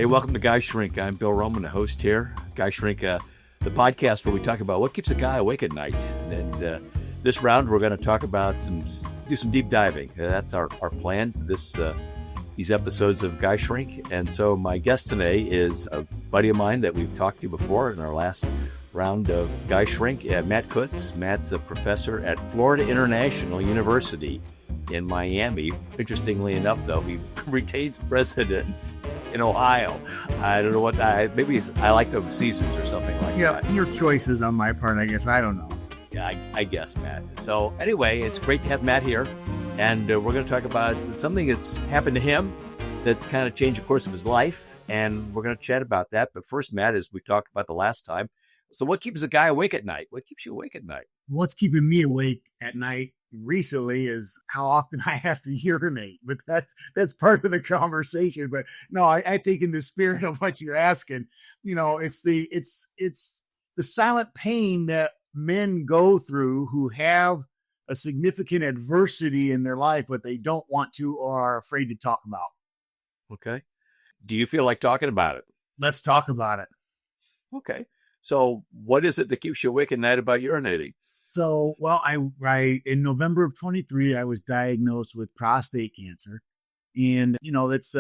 Hey, welcome to Guy Shrink. I'm Bill Roman, the host here. Guy Shrink, the podcast where we talk about what keeps a guy awake at night. And this round, we're going to talk about do some deep diving. That's our plan these episodes of Guy Shrink. And so my guest today is a buddy of mine that we've talked to before in our last round of Guy Shrink, Matt Kutz. Matt's a professor at Florida International University in Miami. Interestingly enough, though, he retains residence in Ohio. I don't know what, maybe I like the seasons or something like that. Yeah, your choices on my part, I guess. I don't know. Yeah, I guess, Matt. So anyway, it's great to have Matt here. And we're going to talk about something that's happened to him that kind of changed the course of his life. And we're going to chat about that. But first, Matt, as we talked about the last time, so what keeps a guy awake at night? What keeps you awake at night? What's keeping me awake at night recently is how often I have to urinate, but that's part of the conversation. But no, I think in the spirit of what you're asking, it's the silent pain that men go through who have a significant adversity in their life, but they don't want to or are afraid to talk about. Okay. Do you feel like talking about it? Let's talk about it. Okay. So what is it that keeps you awake at night about urinating? So, well, I in November of 23, I was diagnosed with prostate cancer. And, it's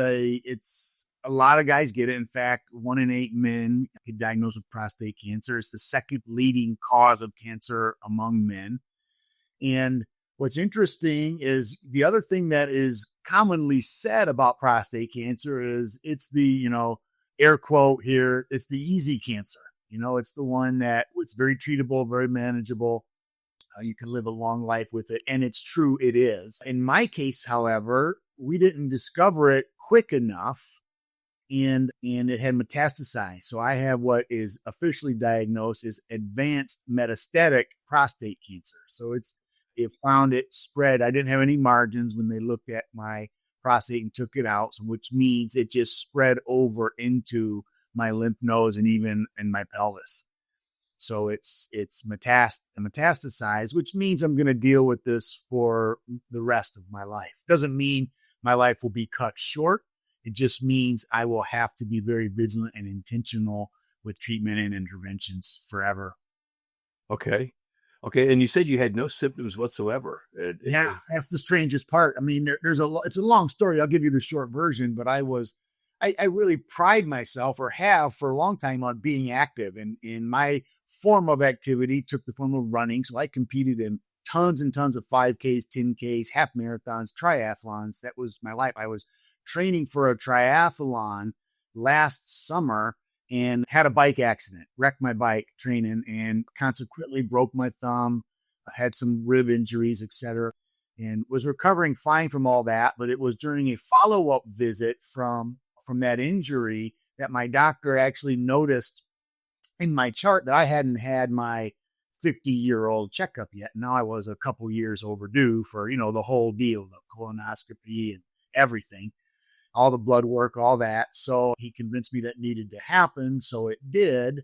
a lot of guys get it. In fact, 1 in 8 men get diagnosed with prostate cancer. It's the second leading cause of cancer among men. And what's interesting is the other thing that is commonly said about prostate cancer is it's the, air quote here, it's the easy cancer. It's the one that it's very treatable, very manageable. You can live a long life with it. And it's true, it is. In my case, however, we didn't discover it quick enough and it had metastasized. So I have what is officially diagnosed as advanced metastatic prostate cancer. So it found it spread. I didn't have any margins when they looked at my prostate and took it out, which means it just spread over into my lymph nodes and even in my pelvis. So it's metastasized, which means I'm going to deal with this for the rest of my life. Doesn't mean my life will be cut short. It just means I will have to be very vigilant and intentional with treatment and interventions forever. Okay. And you said you had no symptoms whatsoever. Yeah, that's the strangest part. I mean, it's a long story. I'll give you the short version, but I really pride myself or have for a long time on being active. And in my form of activity took the form of running. So I competed in tons and tons of 5Ks, 10Ks, half marathons, triathlons. That was my life. I was training for a triathlon last summer and had a bike accident, wrecked my bike training and consequently broke my thumb, had some rib injuries, etc. And was recovering fine from all that. But it was during a follow-up visit from that injury that my doctor actually noticed in my chart that I hadn't had my 50-year-old checkup yet. Now I was a couple years overdue for, the whole deal, the colonoscopy and everything, all the blood work, all that. So he convinced me that needed to happen. So it did.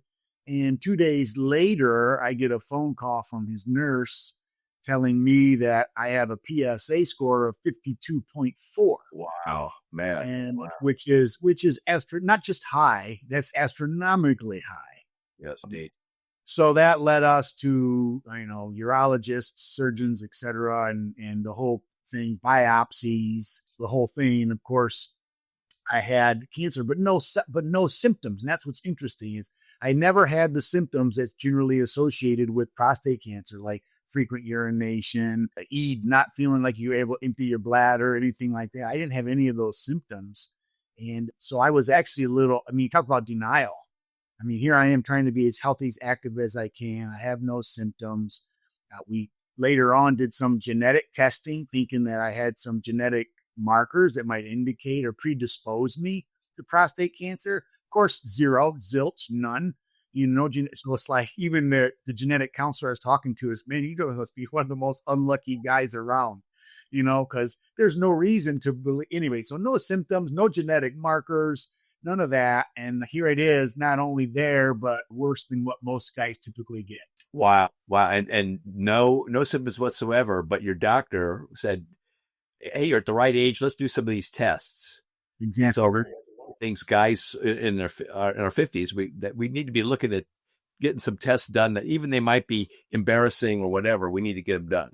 And 2 days later, I get a phone call from his nurse telling me that I have a PSA score of 52.4. Wow, man. And which is not just high, that's astronomically high. Yes, indeed. So that led us to, urologists, surgeons, etc., and the whole thing, biopsies, the whole thing. Of course, I had cancer, but no symptoms. And that's what's interesting is I never had the symptoms that's generally associated with prostate cancer, like frequent urination, not feeling like you were able to empty your bladder, anything like that. I didn't have any of those symptoms. And so I was actually talk about denial. Here I am trying to be as healthy, as active as I can. I have no symptoms. We later on did some genetic testing, thinking that I had some genetic markers that might indicate or predispose me to prostate cancer. Of course, zero, zilch, none. So it's like even the genetic counselor I was talking to is, man, you must be one of the most unlucky guys around, because there's no reason to believe. Anyway, so no symptoms, no genetic markers, none of that. And here it is, not only there, but worse than what most guys typically get. Wow. And no symptoms whatsoever, but your doctor said, hey, you're at the right age. Let's do some of these tests. Exactly. So things guys in our 50s, that we need to be looking at getting some tests done that even they might be embarrassing or whatever, we need to get them done.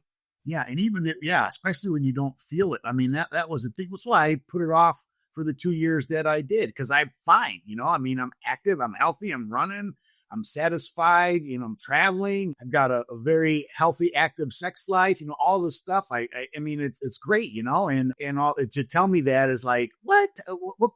Yeah. And even if, yeah, especially when you don't feel it. I mean, that was the thing. That's why I put it off for the 2 years that I did, because I'm fine. I mean, I'm active, I'm healthy, I'm running, I'm satisfied, I'm traveling. I've got a very healthy, active sex life, all this stuff. I mean, it's great, and all to tell me that is like, what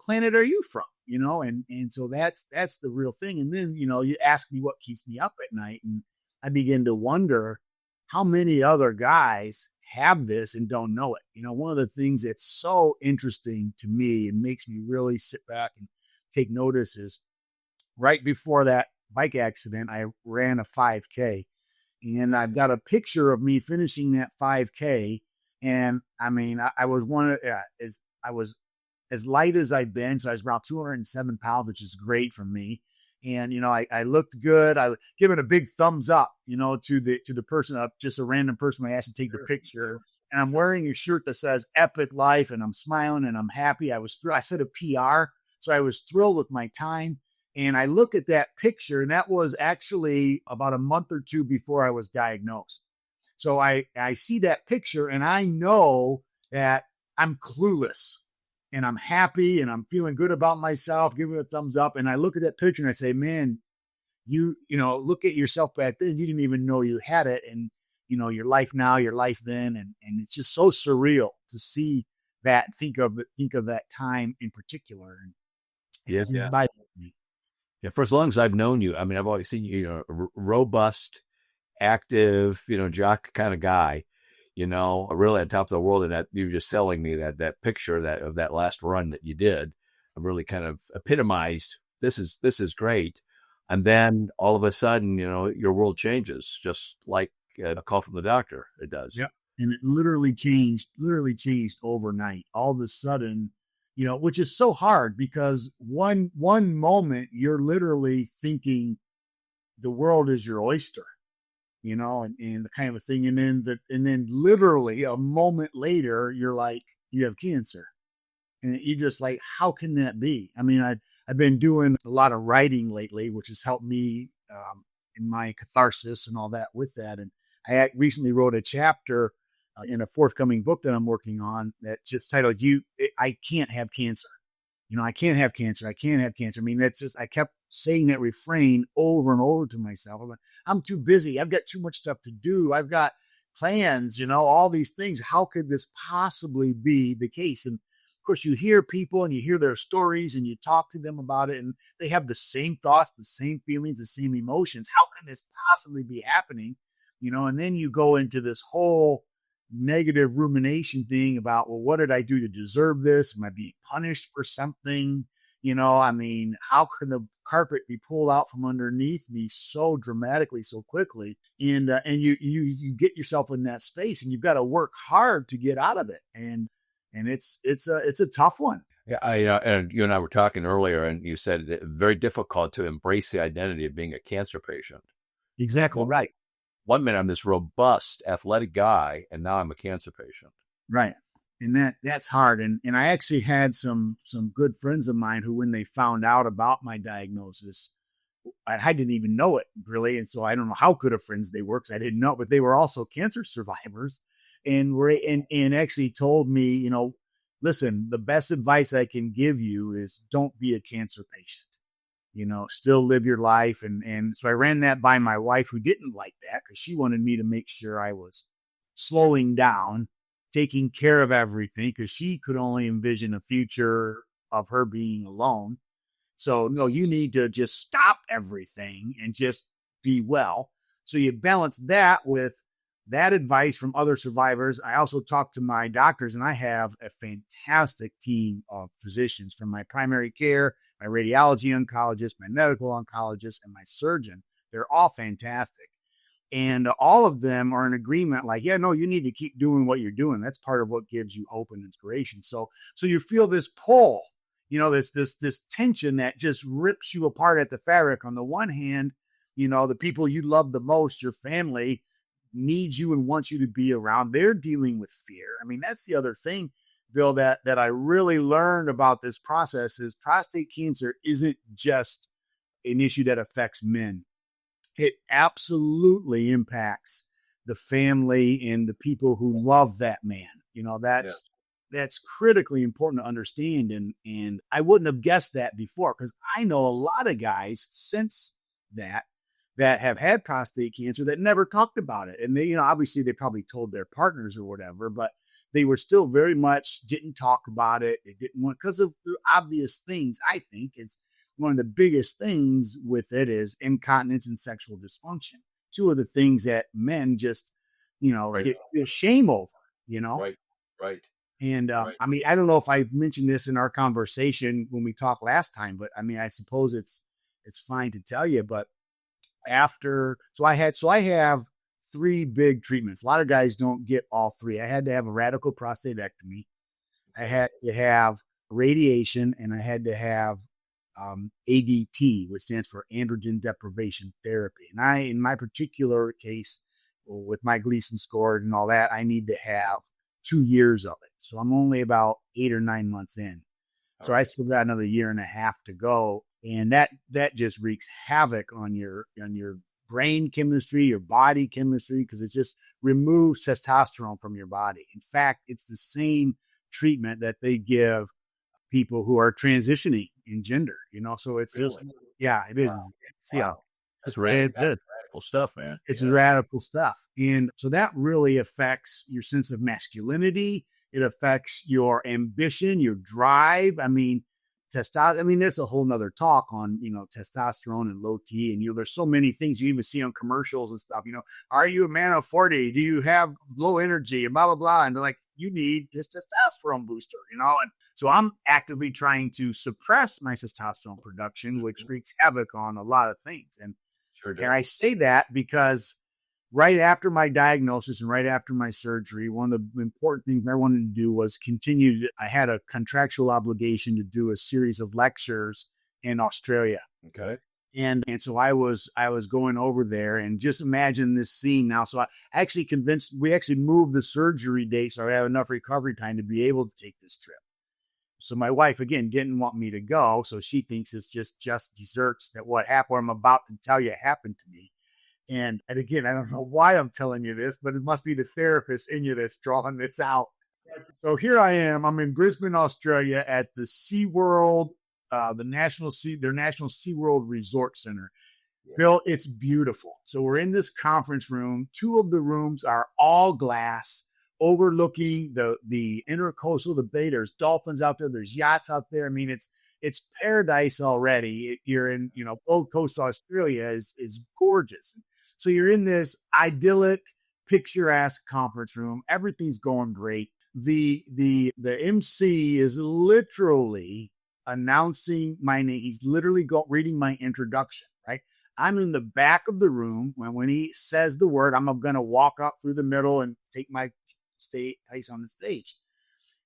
planet are you from? And so that's the real thing. And then, you ask me what keeps me up at night, and I begin to wonder how many other guys have this and don't know it. One of the things that's so interesting to me and makes me really sit back and take notice is right before that bike accident, I ran a 5K, and I've got a picture of me finishing that 5K. And I mean, I was I was as light as I've been. So I was around 207 pounds, which is great for me. And, I looked good. I was giving a big thumbs up, to the person, just a random person I asked to take the picture. And I'm wearing a shirt that says Epic Life, and I'm smiling and I'm happy. I set a PR. So I was thrilled with my time. And I look at that picture, and that was actually about a month or two before I was diagnosed. So I see that picture, and I know that I'm clueless. And I'm happy and I'm feeling good about myself, giving it a thumbs up. And I look at that picture and I say, man, you look at yourself back then. You didn't even know you had it. And, your life now, your life then. And it's just so surreal to see that, think of that time in particular. And yeah. Yeah. For as long as I've known you, I mean, I've always seen you, robust, active, jock kind of guy. Really on top of the world, and that you were just selling me that picture of that last run that you did, really kind of epitomized. This is great, and then all of a sudden, your world changes, just like a call from the doctor. It does. Yep, and it literally changed overnight. All of a sudden, which is so hard because one moment you're literally thinking the world is your oyster. And the kind of a thing. And then literally a moment later, you're like, you have cancer. And you're just like, how can that be? I mean, I've been doing a lot of writing lately, which has helped me in my catharsis and all that with that. And I recently wrote a chapter in a forthcoming book that I'm working on that just titled, I can't have cancer. I can't have cancer. I can't have cancer. I mean, that's just, I kept saying that refrain over and over to myself. I'm too busy. I've got too much stuff to do. I've got plans, all these things. How could this possibly be the case? And of course, you hear people and you hear their stories and you talk to them about it, and they have the same thoughts, the same feelings, the same emotions. How can this possibly be happening? And then you go into this whole negative rumination thing about, well, what did I do to deserve this? Am I being punished for something? I mean, how can the carpet be pulled out from underneath me so dramatically, so quickly? And you get yourself in that space, and you've got to work hard to get out of it. And it's a tough one. Yeah, and you and I were talking earlier, and you said it's very difficult to embrace the identity of being a cancer patient. Exactly right. 1 minute I'm this robust, athletic guy, and now I'm a cancer patient. Right. And that's hard. And I actually had some good friends of mine who, when they found out about my diagnosis, I didn't even know it really. And so I don't know how good of friends they were, because I didn't know, but they were also cancer survivors, and actually told me, listen, the best advice I can give you is don't be a cancer patient. Still live your life. And so I ran that by my wife, who didn't like that, because she wanted me to make sure I was slowing down, taking care of everything, because she could only envision a future of her being alone. So, no, you need to just stop everything and just be well. So you balance that with that advice from other survivors. I also talked to my doctors, and I have a fantastic team of physicians, from my primary care, my radiology oncologist, my medical oncologist, and my surgeon. They're all fantastic. And all of them are in agreement, like, yeah, no, you need to keep doing what you're doing. That's part of what gives you hope and inspiration. So you feel this pull, this tension that just rips you apart at the fabric. On the one hand, the people you love the most, your family, needs you and wants you to be around. They're dealing with fear. I mean, that's the other thing. Bill, that I really learned about this process is prostate cancer isn't just an issue that affects men. It absolutely impacts the family and the people who love that man. That's critically important to understand. And I wouldn't have guessed that before, because I know a lot of guys since that have had prostate cancer that never talked about it. And they, obviously they probably told their partners or whatever, but they were still very much didn't talk about it. They didn't want, because of the obvious things. I think it's one of the biggest things with it is incontinence and sexual dysfunction. Two of the things that men just, get shame over, Right. And I mean, I don't know if I mentioned this in our conversation when we talked last time, but I mean, I suppose it's fine to tell you. But so I have 3 big treatments. A lot of guys don't get all 3. I had to have a radical prostatectomy. I had to have radiation, and I had to have ADT, which stands for androgen deprivation therapy. And in my particular case, with my Gleason score and all that, I need to have 2 years of it. So I'm only about 8 or 9 months in. So I still got another 1.5 years to go. And that just wreaks havoc on your brain chemistry, your body chemistry, because it just removes testosterone from your body. In fact, it's the same treatment that they give people who are transitioning in gender, so it's Really? just, yeah, it is. Wow. See how That's radical stuff, man. it's radical stuff. And so that really affects your sense of masculinity. It affects your ambition, your drive. I mean, testosterone. I mean, there's a whole nother talk on, testosterone and low T. And, there's so many things you even see on commercials and stuff. Are you a man of 40? Do you have low energy and blah, blah, blah. And they're like, you need this testosterone booster, And so I'm actively trying to suppress my testosterone production, which wreaks havoc on a lot of things. And I say that because right after my diagnosis and right after my surgery, one of the important things I wanted to do was I had a contractual obligation to do a series of lectures in Australia. Okay. And so I was going over there, and just imagine this scene now. So I actually we moved the surgery date so I have enough recovery time to be able to take this trip. So my wife, again, didn't want me to go. So she thinks it's just desserts that what I'm about to tell you happened to me. And again, I don't know why I'm telling you this, but it must be the therapist in you that's drawing this out. So here I am. I'm in Brisbane, Australia at the SeaWorld, their National SeaWorld Resort Center. Yeah. Bill, it's beautiful. So we're in this conference room. 2 of the rooms are all glass, overlooking the intercoastal, the bay. There's dolphins out there. There's yachts out there. I mean, it's paradise already. You're in, Gold Coast, Australia is gorgeous. So you're in this idyllic, picturesque conference room. Everything's going great. The MC is literally announcing my name. He's literally reading my introduction, right? I'm in the back of the room when he says the word. I'm going to walk up through the middle and take my place on the stage.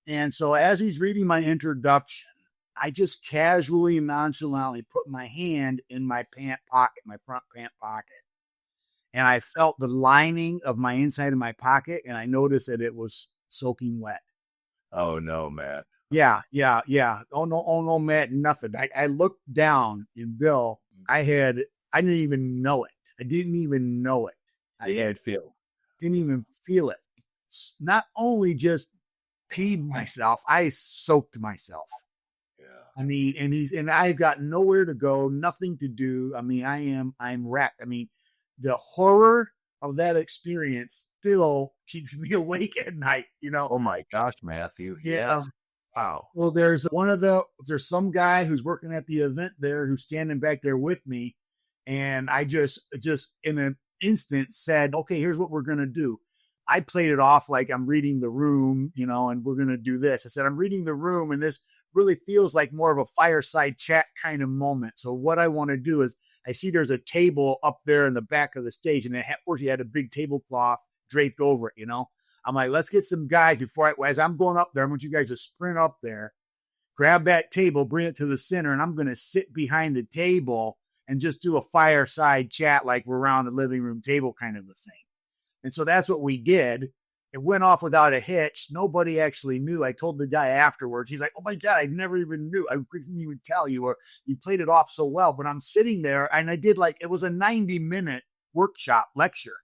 And so as he's reading my introduction, I just casually and nonchalantly put my hand in my front pant pocket. And I felt the lining of my inside of my pocket, and I noticed that it was soaking wet. Oh, no, Matt. Yeah. Oh, no, Matt, nothing. I looked down, and Bill, I didn't even know it. I didn't even know it. Didn't even feel it. Not only just peed myself, I soaked myself. Yeah. I mean, and I've got nowhere to go, nothing to do. I mean, I'm wrecked. I mean, the horror of that experience still keeps me awake at night, Oh my gosh, Matthew. Yeah. Yes. Wow. Well, there's some guy who's working at the event there who's standing back there with me. And I just in an instant said, okay, here's what we're going to do. I played it off like I'm reading the room, and we're going to do this. I said, I'm reading the room, and this really feels like more of a fireside chat kind of moment. So what I want to do is I see there's a table up there in the back of the stage, and of course you had a big tablecloth draped over it, I'm like, let's get some guys as I'm going up there, I want you guys to sprint up there, grab that table, bring it to the center, and I'm going to sit behind the table and just do a fireside chat like we're around the living room table kind of a thing. And so that's what we did. It went off without a hitch. Nobody actually knew. I told the guy afterwards. He's like, "Oh my God, I never even knew. I couldn't even tell you, or you played it off so well." But I'm sitting there and I did it was a 90-minute workshop lecture.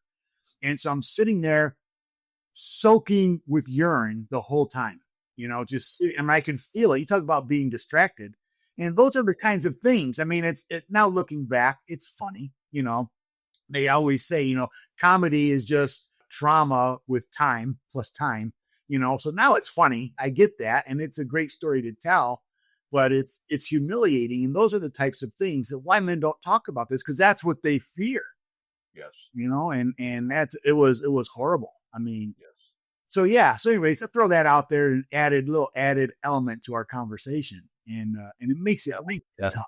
And so I'm sitting there soaking with urine the whole time, just sitting, and I can feel it. You talk about being distracted. And those are the kinds of things. I mean, now looking back, it's funny, they always say, comedy is just trauma with time plus time, so now it's funny. I get that. And it's a great story to tell, but it's humiliating. And those are the types of things that why men don't talk about this, because that's what they fear. Yes. And it was horrible. I mean, yes. So anyways, I throw that out there and added element to our conversation. And it makes it tough.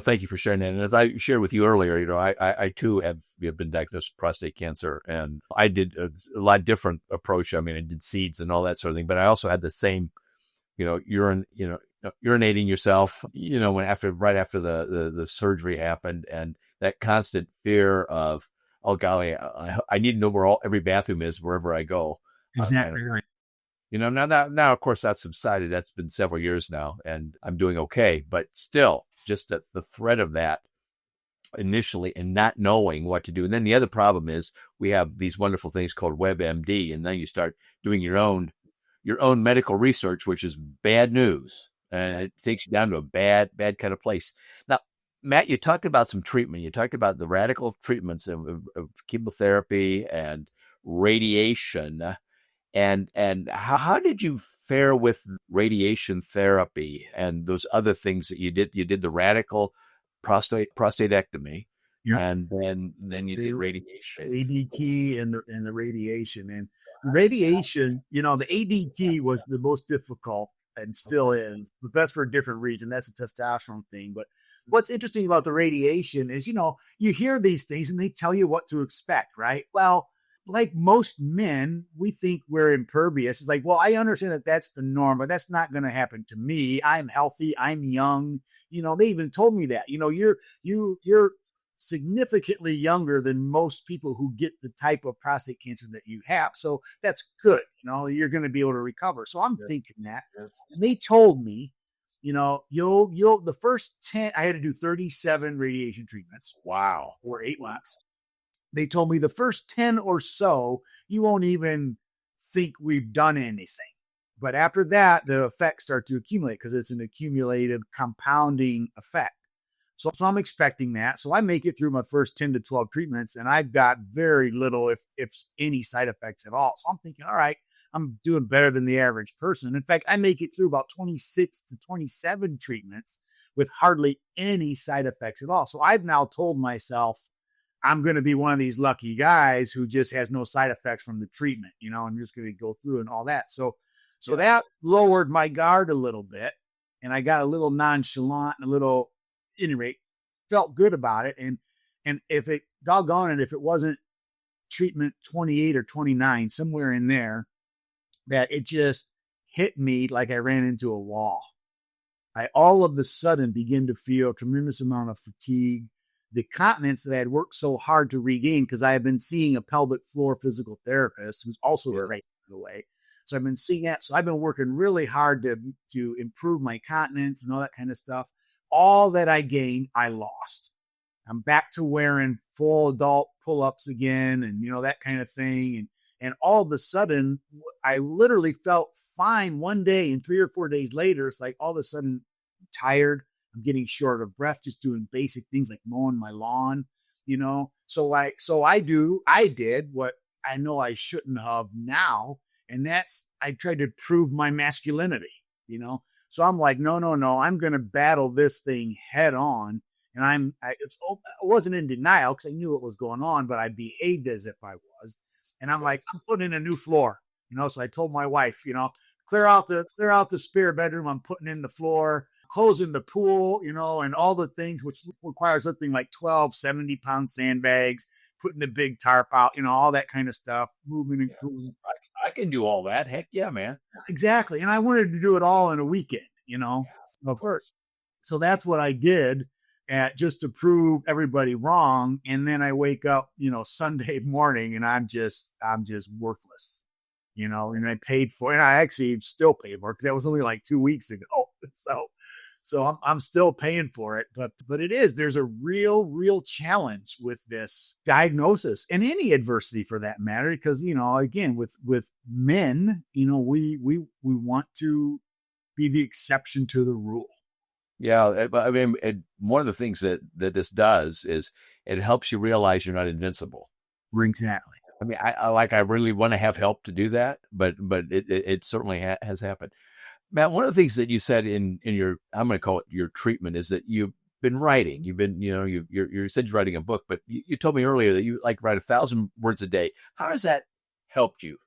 Thank you for sharing that. And as I shared with you earlier, I too have been diagnosed with prostate cancer, and I did a lot different approach. I mean, I did seeds and all that sort of thing, but I also had the same, urinating yourself, right after the surgery happened, and that constant fear of, oh golly, I need to know where every bathroom is wherever I go. Exactly right. Now, of course, that's subsided. That's been several years now, and I'm doing okay. But still, just the threat of that initially and not knowing what to do. And then the other problem is we have these wonderful things called WebMD, and then you start doing your own medical research, which is bad news, and it takes you down to a bad kind of place. Now, Matt, you talked about some treatment. You talked about the radical treatments of chemotherapy and radiation. And how did you fare with radiation therapy and those other things that you did? You did the radical prostatectomy, yeah, and then you did radiation, ADT, and the radiation. And the radiation, the ADT was the most difficult and still is, but that's for a different reason. That's a testosterone thing. But what's interesting about the radiation is, you hear these things and they tell you what to expect, right? Well, like most men, we think we're impervious. It's like, well, I understand that that's the norm, but that's not going to happen to me. I'm healthy. I'm young. They even told me that, you're significantly younger than most people who get the type of prostate cancer that you have. So that's good. You're going to be able to recover. So I'm thinking that. And they told me, you'll the first 10, I had to do 37 radiation treatments. Wow. For 8 weeks. They told me the first 10 or so, you won't even think we've done anything. But after that, the effects start to accumulate because it's an accumulative compounding effect. So I'm expecting that. So I make it through my first 10 to 12 treatments, and I've got very little, if any, side effects at all. So I'm thinking, all right, I'm doing better than the average person. In fact, I make it through about 26 to 27 treatments with hardly any side effects at all. So I've now told myself, I'm going to be one of these lucky guys who just has no side effects from the treatment. I'm just going to go through and all that. So that lowered my guard a little bit, and I got a little nonchalant and at any rate, felt good about it. And if it wasn't treatment 28 or 29, somewhere in there, that it just hit me like I ran into a wall. I all of a sudden begin to feel a tremendous amount of fatigue. The continence that I had worked so hard to regain, because I have been seeing a pelvic floor physical therapist who's also great, by the way. So I've been seeing that. So I've been working really hard to improve my continence and all that kind of stuff. All that I gained, I lost. I'm back to wearing full adult pull-ups again, and that kind of thing. And all of a sudden, I literally felt fine one day, and 3 or 4 days later, it's like all of a sudden I'm tired. I'm getting short of breath, just doing basic things like mowing my lawn, So I did what I know I shouldn't have now. And that's, I tried to prove my masculinity, So I'm like, no, I'm going to battle this thing head on. And I wasn't in denial because I knew what was going on, but I behaved as if I was. And I'm like, I'm putting in a new floor, So I told my wife, clear out the spare bedroom. I'm putting in the floor, closing the pool, and all the things, which requires something like 12 70-pound sandbags, putting the big tarp out, all that kind of stuff, moving and cooling. I can do all that. Heck yeah, man. Exactly. And I wanted to do it all in a weekend, of course. So that's what I did just to prove everybody wrong. And then I wake up, Sunday morning, and I'm just worthless. and I paid for it. And I actually still paid for it because that was only like 2 weeks ago. So I'm still paying for it, but there's a real challenge with this diagnosis and any adversity for that matter, because, again, with men, we want to be the exception to the rule. Yeah. I mean, one of the things that this does is it helps you realize you're not invincible. Exactly. I mean, I really want to have help to do that, but it certainly has happened. Matt, one of the things that you said in your, I'm going to call it your treatment, is that you've been writing. You've been, you said you're writing a book, but you told me earlier that you like write 1,000 words a day. How has that helped you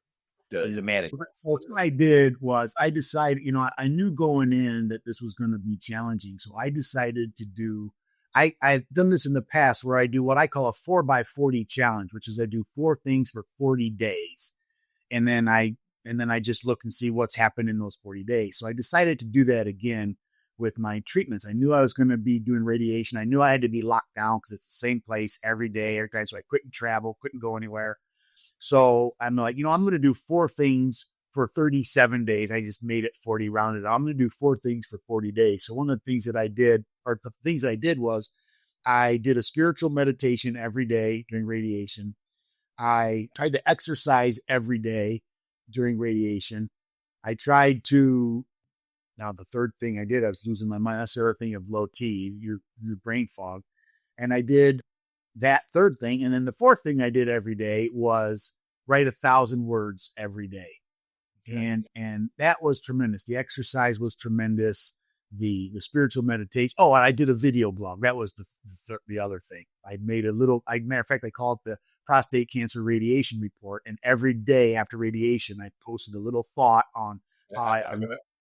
to manage? So what I did was I decided, I knew going in that this was going to be challenging. So I decided to do, I've done this in the past where I do what I call a 4x40 challenge, which is I do 4 things for 40 days. And then I just look and see what's happened in those 40 days. So I decided to do that again with my treatments. I knew I was going to be doing radiation. I knew I had to be locked down because it's the same place every day, every time. So I couldn't travel, couldn't go anywhere. So I'm like, I'm going to do 4 things for 37 days. I just made it 40 rounded. I'm going to do 4 things for 40 days. So one of the things that I did, or the things I did, was I did a spiritual meditation every day during radiation. I tried to exercise every day during radiation. I tried to, now the third thing I did, I was losing my mind. That's the other thing of low T, your brain fog. And I did that third thing. And then the fourth thing I did every day was write 1,000 words every day. And that was tremendous. The exercise was tremendous. The spiritual meditation. Oh, and I did a video blog. That was the other thing. I made a little, matter of fact, I call it the prostate cancer radiation report. And every day after radiation, I posted a little thought on how I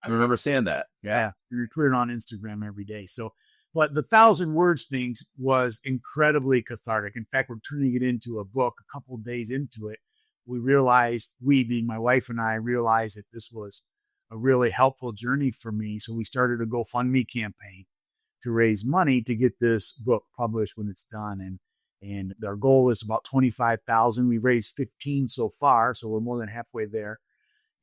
remember seeing that. Yeah. We put it on Instagram every day. So, but the 1,000 words things was incredibly cathartic. In fact, we're turning it into a book. A couple of days into it, we realized, being my wife and I, realized that this was a really helpful journey for me. So we started a GoFundMe campaign to raise money to get this book published when it's done. And our goal is about 25,000. We've raised 15 so far, so we're more than halfway there.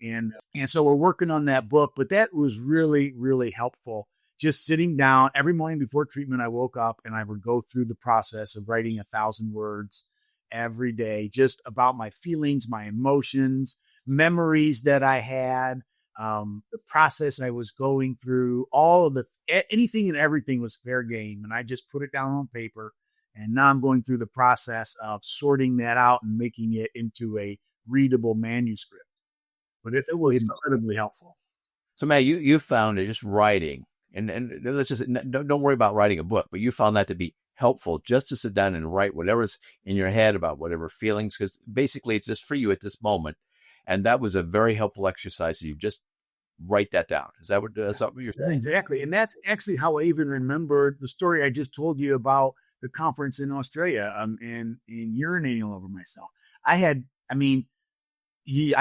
And so we're working on that book, but that was really, really helpful. Just sitting down every morning before treatment, I woke up and I would go through the process of writing 1,000 words every day, just about my feelings, my emotions, memories that I had, the process I was going through, all of anything and everything was fair game. And I just put it down on paper. And now I'm going through the process of sorting that out and making it into a readable manuscript. But it was incredibly helpful. So Matt, you found it just writing, and let's just don't worry about writing a book, but you found that to be helpful just to sit down and write whatever's in your head about whatever feelings, because basically it's just for you at this moment. And that was a very helpful exercise. So you just write that down. Is that what you're saying? Exactly. And that's actually how I even remembered the story I just told you about the conference in Australia, and urinating all over myself. I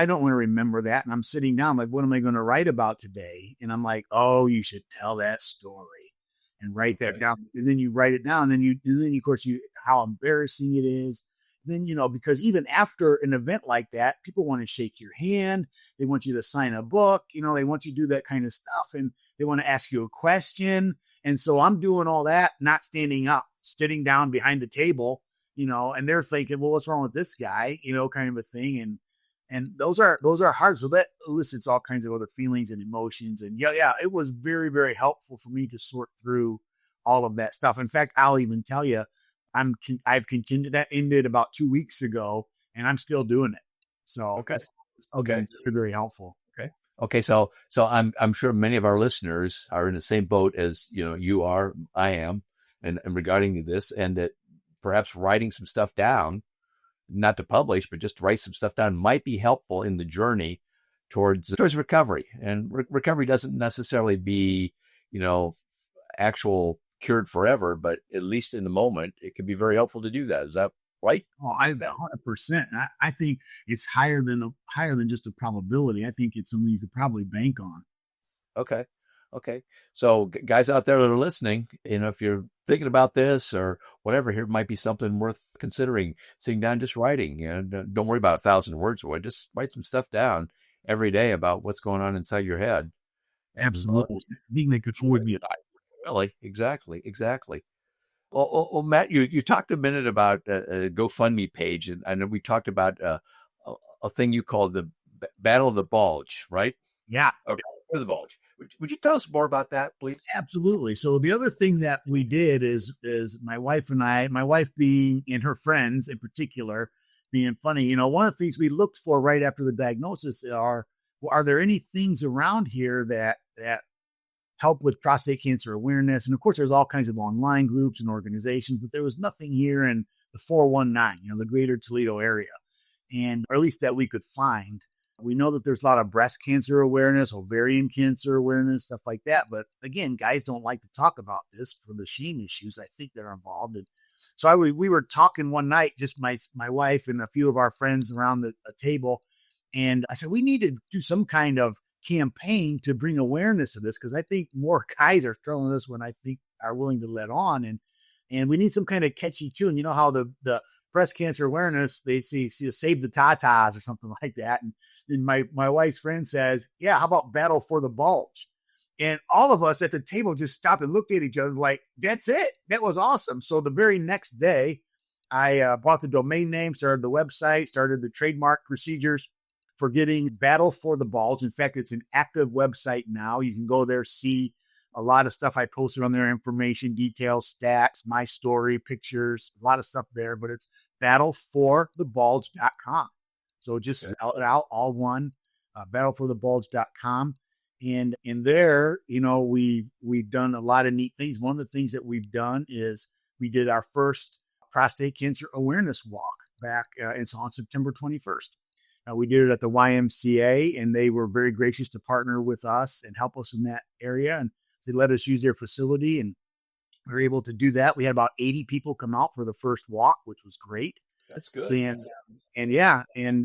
don't want to remember that. And I'm sitting down like, what am I going to write about today? And I'm like, oh, you should tell that story and write that down. And then you write it down. And then of course, how embarrassing it is. Then, because even after an event like that, people want to shake your hand. They want you to sign a book. They want you to do that kind of stuff. And they want to ask you a question. And so I'm doing all that, not standing up, sitting down behind the table, and they're thinking, well, what's wrong with this guy? Kind of a thing. And those are hard. So that elicits all kinds of other feelings and emotions. And yeah, it was very, very helpful for me to sort through all of that stuff. In fact, I'll even tell you, I've continued that, ended about 2 weeks ago, and I'm still doing it. So it's very, very helpful. Okay. So I'm sure many of our listeners are in the same boat as you are, I am, and regarding this, and that perhaps writing some stuff down, not to publish, but just to write some stuff down, might be helpful in the journey towards recovery. And recovery doesn't necessarily be, actual cured forever, but at least in the moment, it can be very helpful to do that. Is that right? Oh, 100%. I think it's higher than just a probability. I think it's something you could probably bank on. Okay. Okay. So guys out there that are listening, if you're thinking about this or whatever, here might be something worth considering. Sitting down, just writing, and don't worry about 1,000 words. Just write some stuff down every day about what's going on inside your head. And Absolutely. Being that could forward me. really, exactly. Well, Matt, you talked a minute about a GoFundMe page, and I know we talked about a thing you called the Battle of the Bulge, right? Yeah. Okay, for the Bulge. Would you tell us more about that, please? Absolutely. So the other thing that we did is my wife and I, my wife being and her friends in particular being funny, one of the things we looked for right after the diagnosis are there any things around here that help with prostate cancer awareness? And of course, there's all kinds of online groups and organizations, but there was nothing here in the 419, the greater Toledo area, or at least that we could find. We know that there's a lot of breast cancer awareness, ovarian cancer awareness, stuff like that. But again, guys don't like to talk about this for the shame issues I think that are involved. And so we were talking one night, just my wife and a few of our friends around a table. And I said, we need to do some kind of campaign to bring awareness to this, because I think more guys are struggling with this when I think are willing to let on. And we need some kind of catchy tune. You know how the breast cancer awareness, they see Save the Tatas or something like that. And then my wife's friend says, yeah, how about Battle for the Bulge? And all of us at the table just stopped and looked at each other like, that's it. That was awesome. So the very next day, I bought the domain name, started the website, started the trademark procedures for getting Battle for the Bulge. In fact, it's an active website now. You can go there, see a lot of stuff I posted on there, information, details, stats, my story, pictures, a lot of stuff there, but it's battleforthebulge.com. So just spell it out, all one, battleforthebulge.com. And in there, we've done a lot of neat things. One of the things that we've done is we did our first prostate cancer awareness walk back. It's on September 21st. We did it at the YMCA, and they were very gracious to partner with us and help us in that area. And they let us use their facility, and we were able to do that. We had about 80 people come out for the first walk, which was great. That's good. And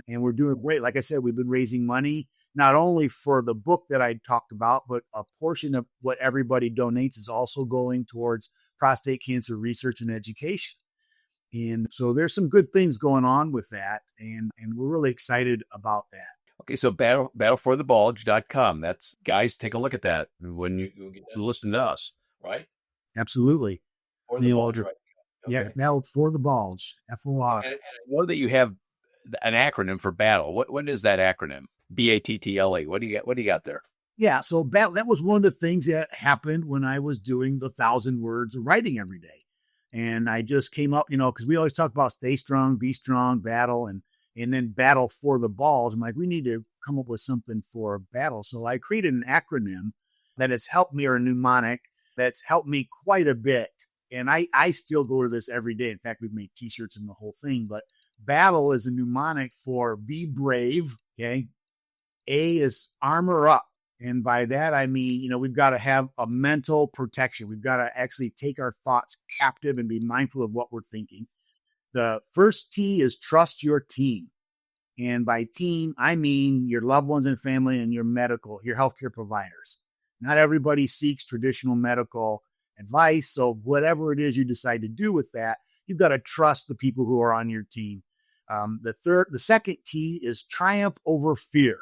we're doing great. Like I said, we've been raising money, not only for the book that I talked about, but a portion of what everybody donates is also going towards prostate cancer research and education. And so there's some good things going on with that. And we're really excited about that. Okay, so battleforthebulge.com. That's, guys, take a look at that when you listen to us, right? Absolutely. For the Bulge, right? Okay. Yeah, Battle for the Bulge, FOR. And I know that you have an acronym for battle. What is that acronym? BATTLE. What do you got there? Yeah, so battle, that was one of the things that happened when I was doing the 1,000 words of writing every day. And I just came up, because we always talk about stay strong, be strong, battle, and then battle for the Bulge. I'm like, we need to come up with something for battle. So I created an acronym that has helped me, or a mnemonic that's helped me quite a bit. And I still go to this every day. In fact, we've made t-shirts and the whole thing, but battle is a mnemonic for be brave. Okay. A is armor up. And by that, I mean, we've got to have a mental protection. We've got to actually take our thoughts captive and be mindful of what we're thinking. The first T is trust your team. And by team, I mean your loved ones and family and your healthcare providers. Not everybody seeks traditional medical advice. So whatever it is you decide to do with that, you've got to trust the people who are on your team. The second T is triumph over fear,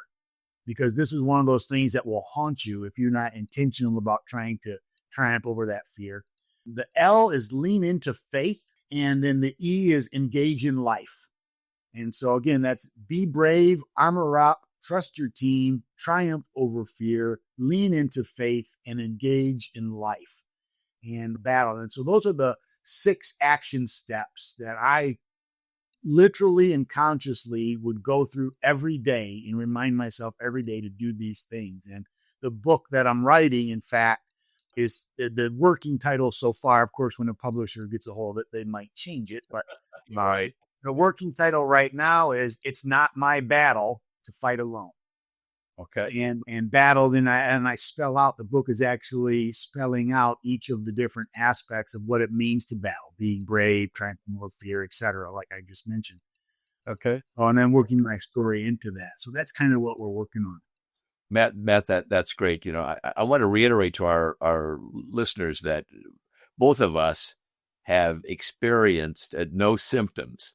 because this is one of those things that will haunt you if you're not intentional about trying to triumph over that fear. The L is lean into faith. And then the E is engage in life. And so again, that's be brave, armor up, trust your team, triumph over fear, lean into faith, and engage in life and battle. And so those are the 6 action steps that I literally and consciously would go through every day and remind myself every day to do these things. And the book that I'm writing, in fact, is the working title so far. Of course, when a publisher gets a hold of it, they might change it. But right. The working title right now is It's Not My Battle to Fight Alone. Okay. And battle, and I spell out, the book is actually spelling out each of the different aspects of what it means to battle, being brave, trying to more fear, etc., like I just mentioned. Okay. And then working my story into that. So that's kind of what we're working on. Matt, that's great. I want to reiterate to our listeners that both of us have experienced no symptoms.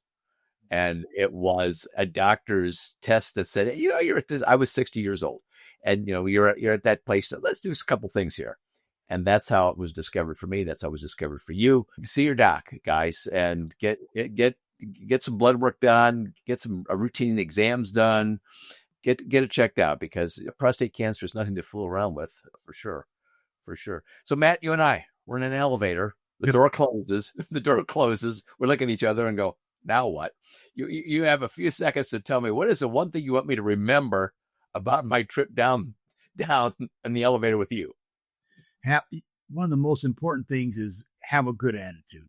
And it was a doctor's test that said, you're at this. I was 60 years old, and you're at that place. Let's do a couple things here, and that's how it was discovered for me. That's how it was discovered for you. See your doc, guys, and get some blood work done. Get some routine exams done. Get it checked out, because prostate cancer is nothing to fool around with, for sure, for sure. So Matt, you and I, we're in an elevator. The door closes. The door closes. We look at each other and go, now what? You have a few seconds to tell me, what is the one thing you want me to remember about my trip down in the elevator with you? One of the most important things is have a good attitude.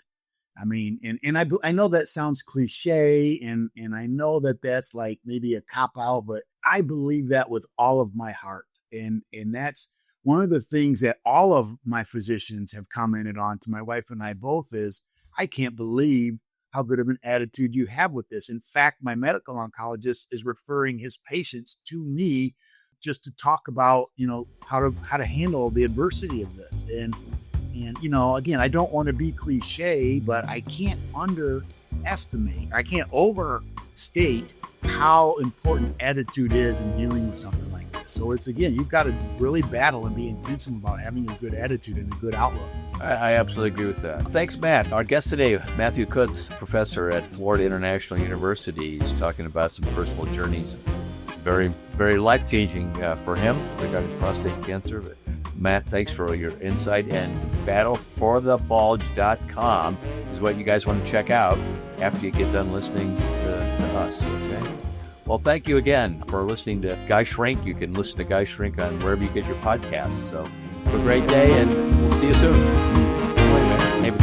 I mean, and I know that sounds cliche, and I know that that's like maybe a cop out, but I believe that with all of my heart. And that's one of the things that all of my physicians have commented on to my wife and I both is, I can't believe how good of an attitude you have with this. In fact, my medical oncologist is referring his patients to me just to talk about, how to handle the adversity of this. And again, I don't want to be cliche, but I can't overstate how important attitude is in dealing with something like this. So it's, again, you've got to really battle and be intentional about having a good attitude and a good outlook. I absolutely agree with that. Thanks, Matt. Our guest today, Matthew Kutz, professor at Florida International University, is talking about some personal journeys, very, very life-changing for him regarding prostate cancer. But Matt, thanks for your insight. And battleforthebulge.com is what you guys want to check out after you get done listening to us, okay? Well, thank you again for listening to Guy Shrink. You can listen to Guy Shrink on wherever you get your podcasts. So have a great day, and we'll see you soon. Wait a minute. Maybe